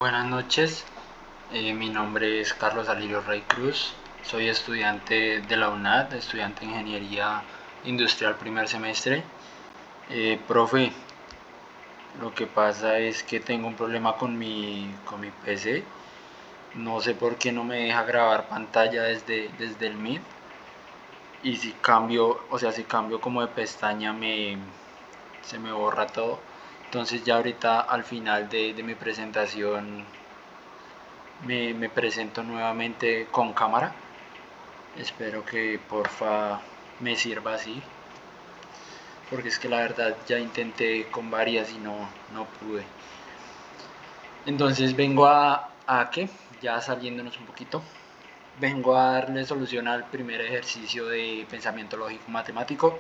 Buenas noches, mi nombre es Carlos Alirio Rey Cruz, soy estudiante de la UNAD, estudiante de Ingeniería Industrial primer semestre. Profe, lo que pasa es que tengo un problema con mi PC, no sé por qué no me deja grabar pantalla desde el Meet, y si cambio, si cambio como de pestaña se me borra todo. Entonces ya ahorita al final de mi presentación me presento nuevamente con cámara. Espero que porfa me sirva así, porque es que la verdad ya intenté con varias y no pude. Entonces vengo a ¿qué? Ya saliéndonos un poquito, vengo a darle solución al primer ejercicio de pensamiento lógico matemático.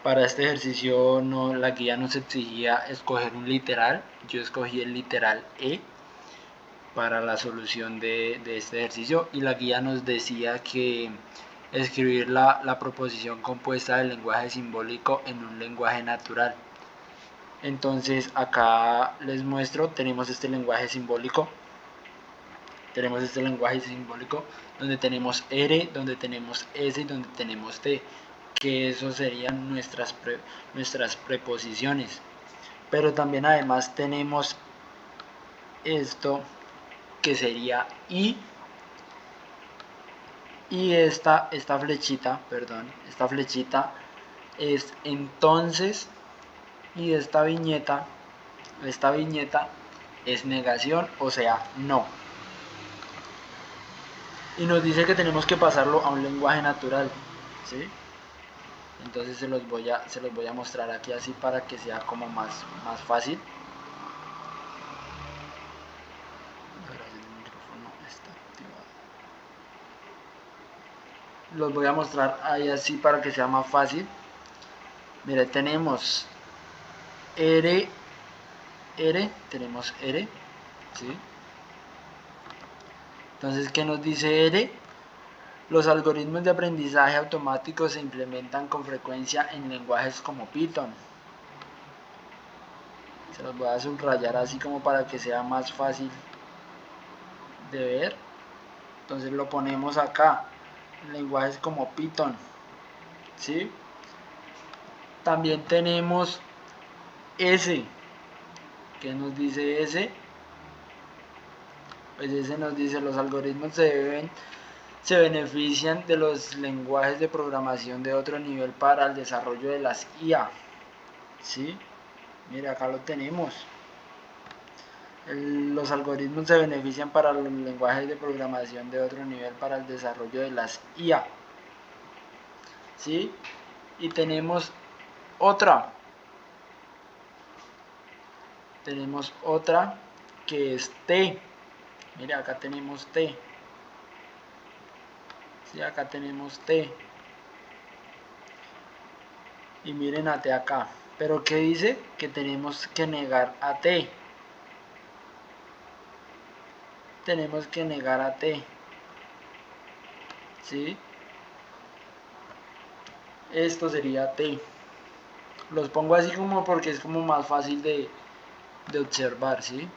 Para este ejercicio la guía nos exigía escoger un literal. Yo escogí el literal E para la solución de este ejercicio, y la guía nos decía que escribir la proposición compuesta del lenguaje simbólico en un lenguaje natural. Entonces acá les muestro, tenemos este lenguaje simbólico, donde tenemos R, donde tenemos S y donde tenemos T, que eso serían nuestras preposiciones. Pero también además tenemos esto que sería I, y esta flechita es entonces, y esta viñeta es negación, o sea, no. Y nos dice que tenemos que pasarlo a un lenguaje natural, ¿sí? Entonces se los voy a mostrar aquí así para que sea como más fácil. Los voy a mostrar ahí así para que sea más fácil. Mire, tenemos R, tenemos R, ¿sí? Entonces, ¿qué nos dice R? Los algoritmos de aprendizaje automático se implementan con frecuencia en lenguajes como Python. Se los voy a subrayar así como para que sea más fácil de ver. Entonces lo ponemos acá, lenguajes como Python, ¿sí? También tenemos S. ¿Qué nos dice S? Pues S nos dice los algoritmos se benefician de los lenguajes de programación de otro nivel para el desarrollo de las IA, ¿sí? Mire, acá lo tenemos. Los algoritmos se benefician para los lenguajes de programación de otro nivel para el desarrollo de las IA, ¿sí? Y tenemos otra que es T. Mire, acá tenemos T. Sí, acá tenemos T. Y miren a T acá. Pero ¿qué dice? Que tenemos que negar a T. Tenemos que negar a T. ¿Sí? Esto sería T. Los pongo así como porque es como más fácil de observar, ¿sí?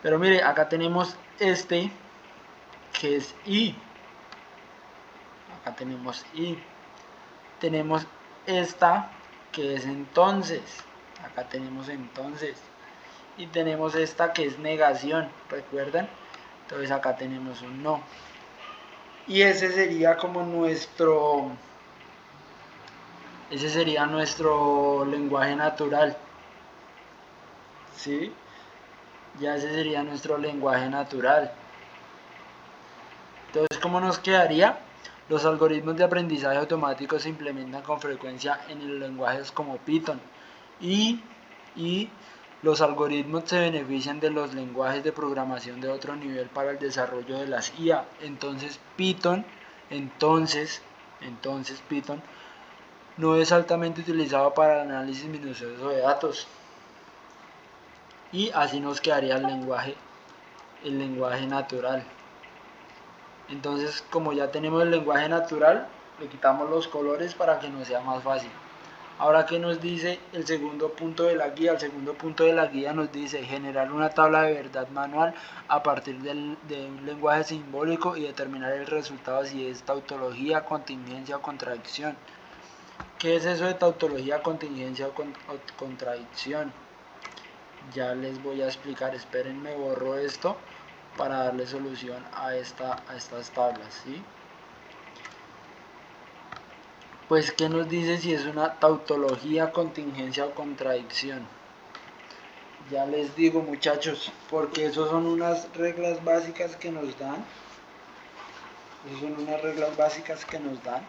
Pero mire, acá tenemos este, que es I. Acá tenemos I. Tenemos esta, que es entonces. Acá tenemos entonces. Y tenemos esta, que es negación, ¿recuerdan? Entonces acá tenemos un no. Y ese sería como nuestro lenguaje natural, ¿sí? Ya ese sería nuestro lenguaje natural. Entonces, ¿cómo nos quedaría? Los algoritmos de aprendizaje automático se implementan con frecuencia en lenguajes como Python, y los algoritmos se benefician de los lenguajes de programación de otro nivel para el desarrollo de las IA. Entonces Python no es altamente utilizado para el análisis minucioso de datos. Y así nos quedaría el lenguaje natural. Entonces, como ya tenemos el lenguaje natural, le quitamos los colores para que nos sea más fácil. Ahora, ¿qué nos dice el segundo punto de la guía? El segundo punto de la guía nos dice generar una tabla de verdad manual a partir de un lenguaje simbólico y determinar el resultado si es tautología, contingencia o contradicción. ¿Qué es eso de tautología, contingencia o contradicción? Ya les voy a explicar, espérenme, borro esto para darle solución a estas tablas, ¿sí? Pues, ¿qué nos dice si es una tautología, contingencia o contradicción? Ya les digo, muchachos, porque eso son unas reglas básicas que nos dan. Esas son unas reglas básicas que nos dan,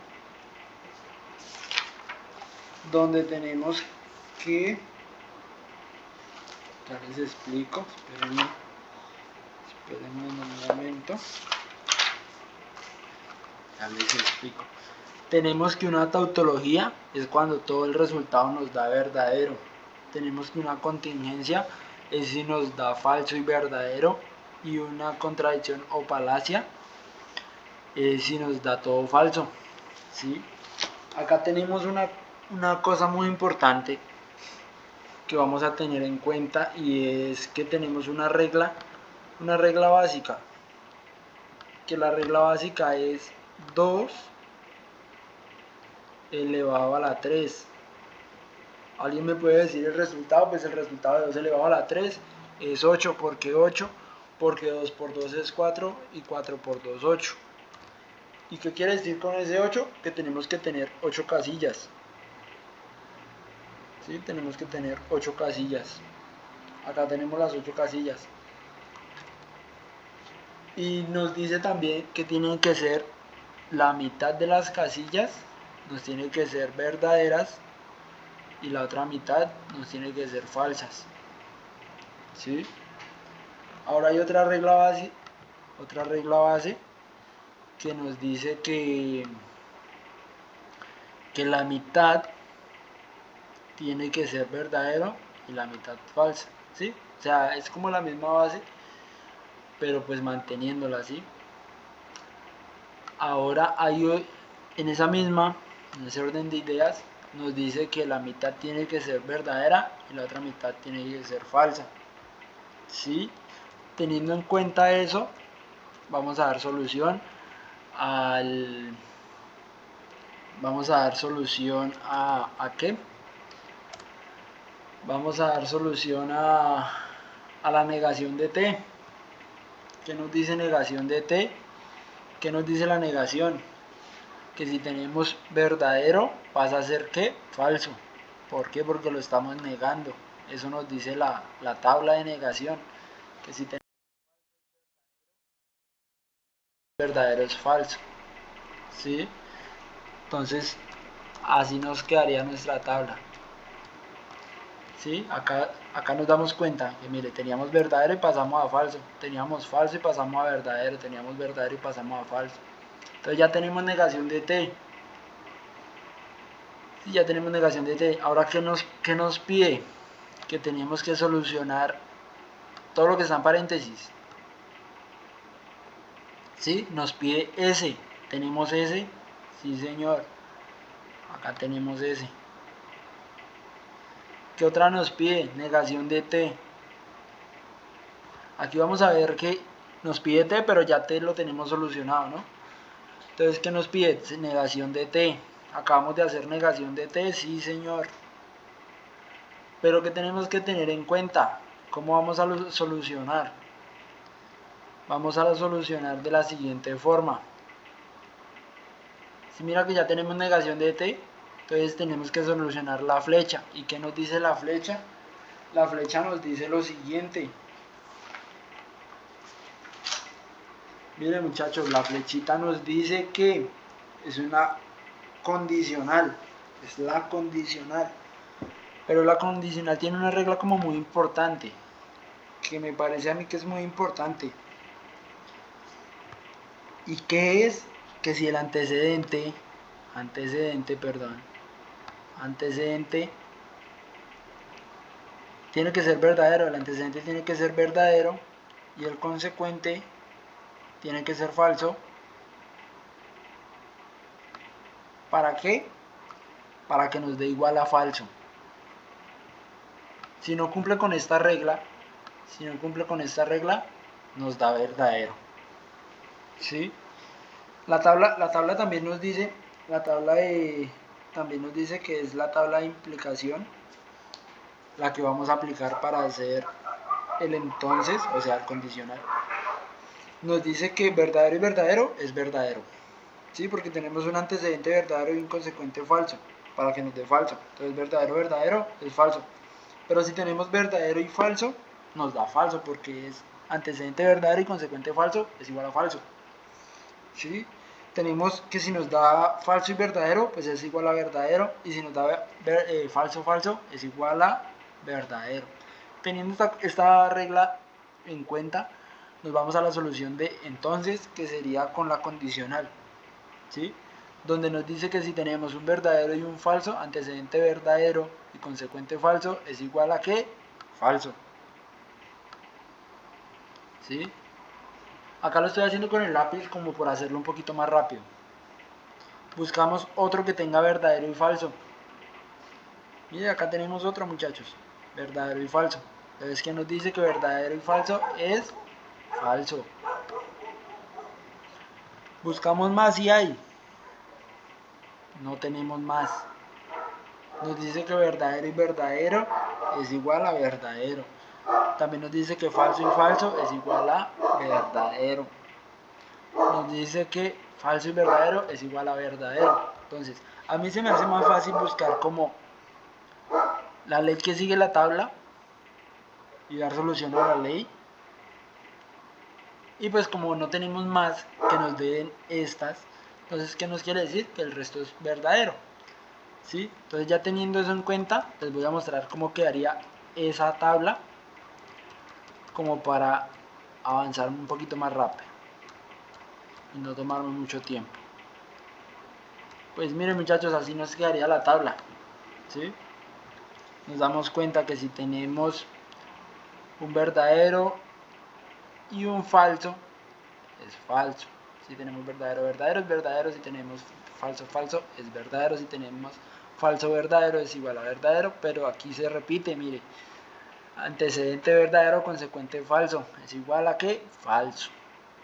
donde tenemos que, ya les explico, espérenme un momento, ya les explico. Tenemos que una tautología es cuando todo el resultado nos da verdadero. Tenemos que una contingencia es si nos da falso y verdadero. Y una contradicción o falacia es si nos da todo falso, ¿sí? Acá tenemos una cosa muy importante que vamos a tener en cuenta, y es que tenemos una regla básica, que la regla básica es 2 elevado a la 3. ¿Alguien me puede decir el resultado? Pues el resultado de 2 elevado a la 3 es 8. ¿Por qué 8? Porque 2 por 2 es 4 y 4 por 2 8. ¿Y qué quiere decir con ese 8? Que tenemos que tener 8 casillas. ¿Sí? Tenemos que tener 8 casillas. Acá tenemos las 8 casillas. Y nos dice también que tienen que ser la mitad de las casillas, nos tienen que ser verdaderas, y la otra mitad nos tiene que ser falsas, ¿sí? Ahora hay otra regla base que nos dice que la mitad tiene que ser verdadero y la mitad falsa, ¿sí? O sea, es como la misma base, pero pues manteniéndola así. Ahora en ese orden de ideas, nos dice que la mitad tiene que ser verdadera y la otra mitad tiene que ser falsa, ¿sí? Teniendo en cuenta eso, vamos a dar solución ¿a qué? Vamos a dar solución a la negación de T. ¿Qué nos dice negación de T? ¿Qué nos dice la negación? Que si tenemos verdadero pasa a ser ¿qué? Falso. ¿Por qué? Porque lo estamos negando. Eso nos dice la tabla de negación, que si tenemos verdadero es falso, ¿sí? Entonces así nos quedaría nuestra tabla, ¿sí? Acá nos damos cuenta que, mire, teníamos verdadero y pasamos a falso, teníamos falso y pasamos a verdadero, teníamos verdadero y pasamos a falso. Entonces ya tenemos negación de T. Sí, ya tenemos negación de T. Ahora, ¿qué nos pide? Que tenemos que solucionar todo lo que está en paréntesis. ¿Sí? Nos pide S. ¿Tenemos S? Sí, señor. Acá tenemos S. ¿Qué otra nos pide? Negación de T. Aquí vamos a ver que nos pide T, pero ya T lo tenemos solucionado, ¿no? Entonces, ¿qué nos pide? Negación de T. Acabamos de hacer negación de T, sí, señor. Pero ¿qué tenemos que tener en cuenta? ¿Cómo vamos a solucionar? Vamos a solucionar de la siguiente forma. Si mira que ya tenemos negación de T, entonces tenemos que solucionar la flecha. ¿Y qué nos dice la flecha? La flecha nos dice lo siguiente. Miren, muchachos, la flechita nos dice que es una condicional. Es la condicional. Pero la condicional tiene una regla como muy importante, que me parece a mí que es muy importante. ¿Y qué es? Que si el antecedente tiene que ser verdadero, el antecedente tiene que ser verdadero y el consecuente tiene que ser falso. ¿Para qué? para que nos dé igual a falso. Si no cumple con esta regla, nos da verdadero. ¿Sí? La tabla también nos dice, también nos dice que es la tabla de implicación la que vamos a aplicar para hacer el entonces, o sea, el condicional. Nos dice que verdadero y verdadero es verdadero. ¿Sí? Porque tenemos un antecedente verdadero y un consecuente falso, para que nos dé falso. Entonces verdadero, verdadero es falso. Pero si tenemos verdadero y falso, nos da falso, porque es antecedente verdadero y consecuente falso es igual a falso. ¿Sí? Tenemos que si nos da falso y verdadero, pues es igual a verdadero, y si nos da falso, falso, es igual a verdadero. Teniendo esta regla en cuenta, nos vamos a la solución de entonces, que sería con la condicional, ¿sí? Donde nos dice que si tenemos un verdadero y un falso, antecedente verdadero y consecuente falso es igual a ¿qué? Falso. ¿Sí? Acá lo estoy haciendo con el lápiz como por hacerlo un poquito más rápido. Buscamos otro que tenga verdadero y falso. Mire, acá tenemos otro, muchachos. Verdadero y falso. Entonces, ¿qué nos dice que verdadero y falso es falso? Buscamos más y hay. No tenemos más. Nos dice que verdadero y verdadero es igual a verdadero. También nos dice que falso y falso es igual a verdadero. Nos dice que falso y verdadero es igual a verdadero. Entonces, a mí se me hace más fácil buscar como la ley que sigue la tabla y dar solución a la ley. Y pues como no tenemos más que nos den estas, entonces ¿qué nos quiere decir? Que el resto es verdadero. ¿Sí? Entonces ya teniendo eso en cuenta, les voy a mostrar cómo quedaría esa tabla como para avanzar un poquito más rápido y no tomarnos mucho tiempo. Pues miren, muchachos, así nos quedaría la tabla, ¿sí? Nos damos cuenta que si tenemos un verdadero y un falso, es falso. Si tenemos verdadero, verdadero es verdadero. Si tenemos falso, falso es verdadero. Si tenemos falso, verdadero es igual a verdadero. Pero aquí se repite, mire. Antecedente verdadero, consecuente falso. Es igual a ¿qué? Falso.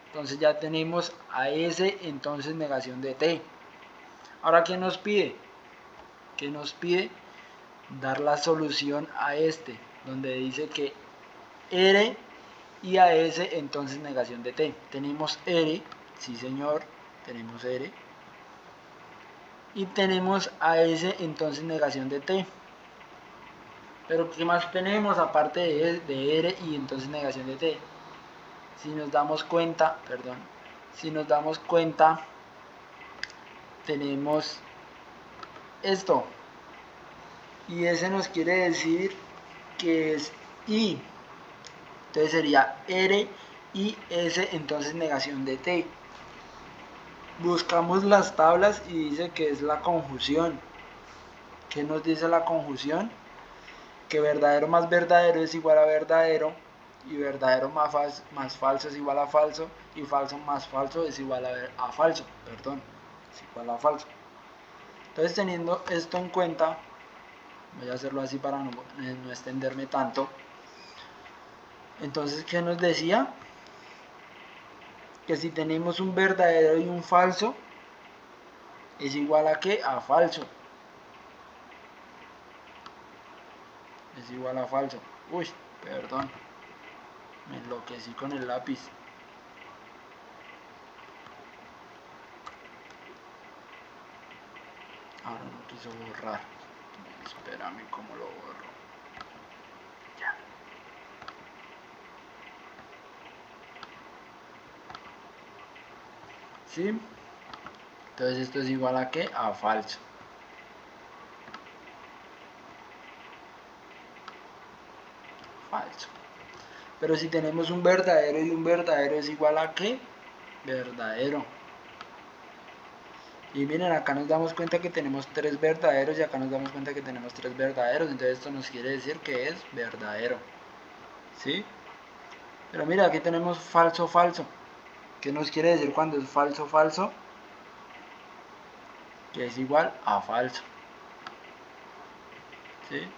Entonces ya tenemos a S, entonces negación de T. Ahora, ¿qué nos pide? ¿Qué nos pide? Dar la solución a este, donde dice que R y a S, entonces negación de T. Tenemos R, sí señor, tenemos R. Y tenemos a S, entonces negación de T. Pero ¿qué más tenemos aparte de R y entonces negación de T? Si nos damos cuenta, tenemos esto. Y S nos quiere decir que es I. Entonces sería R y S, entonces negación de T. Buscamos las tablas y dice que es la conjunción. ¿Qué nos dice la conjunción? Que verdadero más verdadero es igual a verdadero, y verdadero más falso es igual a falso, y falso más falso es igual a falso, es igual a falso. Entonces, teniendo esto en cuenta, voy a hacerlo así para no extenderme tanto. Entonces, ¿qué nos decía? Que si tenemos un verdadero y un falso, es igual a ¿qué? A falso. Es igual a falso. Uy, perdón. Me enloquecí con el lápiz. Ahora no quiso borrar. Espérame cómo lo borro. Ya. ¿Sí? Entonces esto es igual a ¿qué? A falso. Falso. Pero si tenemos un verdadero y un verdadero es igual a ¿qué? Verdadero. Y miren, acá nos damos cuenta que tenemos tres verdaderos y acá nos damos cuenta que tenemos tres verdaderos. Entonces esto nos quiere decir que es verdadero. ¿Sí? Pero mira, aquí tenemos falso, falso. ¿Qué nos quiere decir cuando es falso, falso? Que es igual a falso. ¿sí?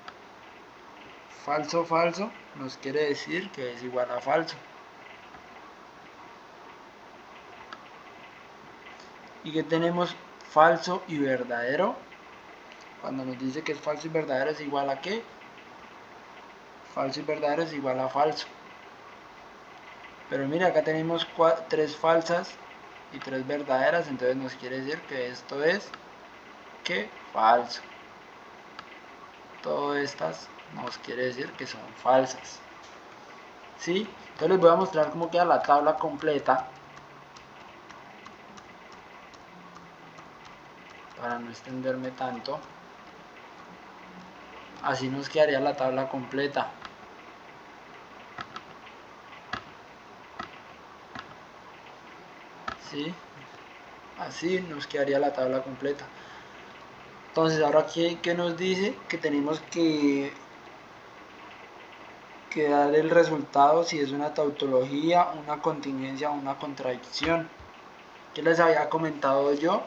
Falso, falso nos quiere decir que es igual a falso. ¿Y que tenemos? Falso y verdadero. Cuando nos dice que es falso y verdadero es igual a ¿qué? Falso y verdadero es igual a falso. Pero mira, acá tenemos 3 falsas y 3 verdaderas, entonces nos quiere decir que esto es ¿qué? Falso. Todas estas nos quiere decir que son falsas. ¿Sí? Entonces les voy a mostrar cómo queda la tabla completa para no extenderme tanto. Así nos quedaría la tabla completa. ¿Sí? Así nos quedaría la tabla completa. Entonces ahora ¿qué nos dice? Que tenemos que dar el resultado si es una tautología, una contingencia o una contradicción. ¿Qué les había comentado yo?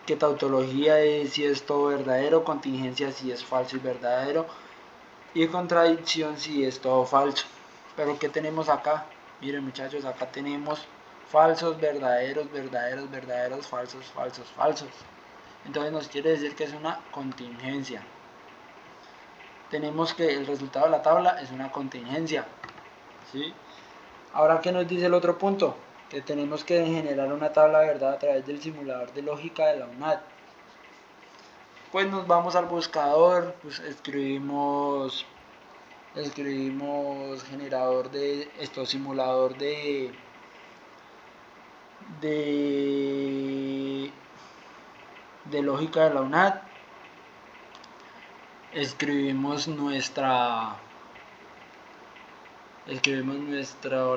Que tautología es si es todo verdadero, contingencia si es falso y verdadero, y contradicción si es todo falso. Pero ¿qué tenemos acá? Miren muchachos, acá tenemos falsos, verdaderos, verdaderos, verdaderos, falsos, falsos, falsos. Entonces nos quiere decir que es una contingencia. Tenemos que el resultado de la tabla es una contingencia, ¿sí? Ahora, ¿qué nos dice el otro punto? Que tenemos que generar una tabla de verdad a través del simulador de lógica de la UNAD. Pues nos vamos al buscador, pues escribimos generador de simulador de lógica de la UNAD. Escribimos nuestro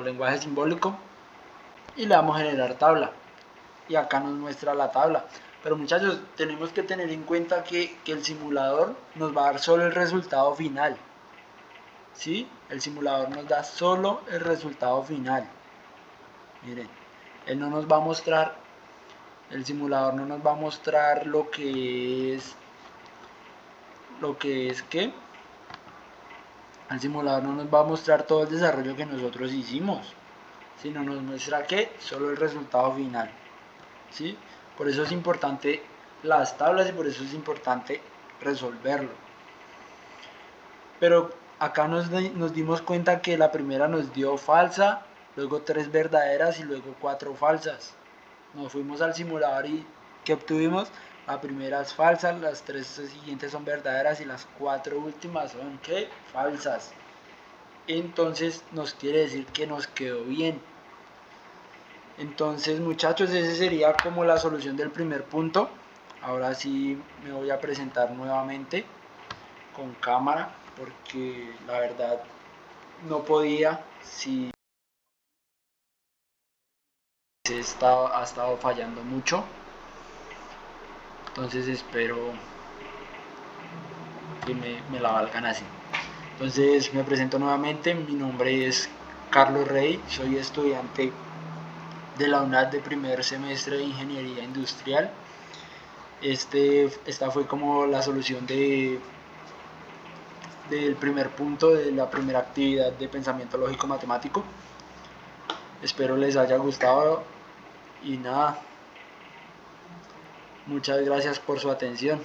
lenguaje simbólico y le damos a generar tabla, y acá nos muestra la tabla. Pero muchachos, tenemos que tener en cuenta que el simulador nos va a dar solo el resultado final, ¿sí? El simulador nos da solo el resultado final. Miren, él no nos va a mostrar, el simulador no nos va a mostrar lo que es ¿qué? El simulador no nos va a mostrar todo el desarrollo que nosotros hicimos, sino nos muestra que solo el resultado final, ¿sí? Por eso es importante las tablas y por eso es importante resolverlo. Pero acá nos dimos cuenta que la primera nos dio falsa, luego 3 verdaderas y luego 4 falsas. Nos fuimos al simulador y ¿qué obtuvimos? La primera es falsa, las 3 siguientes son verdaderas y las 4 últimas son ¿qué? Falsas. Entonces nos quiere decir que nos quedó bien. Entonces muchachos, ese sería como la solución del primer punto. Ahora sí me voy a presentar nuevamente con cámara porque la verdad no podía, si ha estado fallando mucho. Entonces espero que me la valgan así. Entonces me presento nuevamente, mi nombre es Carlos Rey, soy estudiante de la UNAD de primer semestre de Ingeniería Industrial. Esta fue como la solución del primer punto de la primera actividad de pensamiento lógico matemático. Espero les haya gustado y nada, muchas gracias por su atención.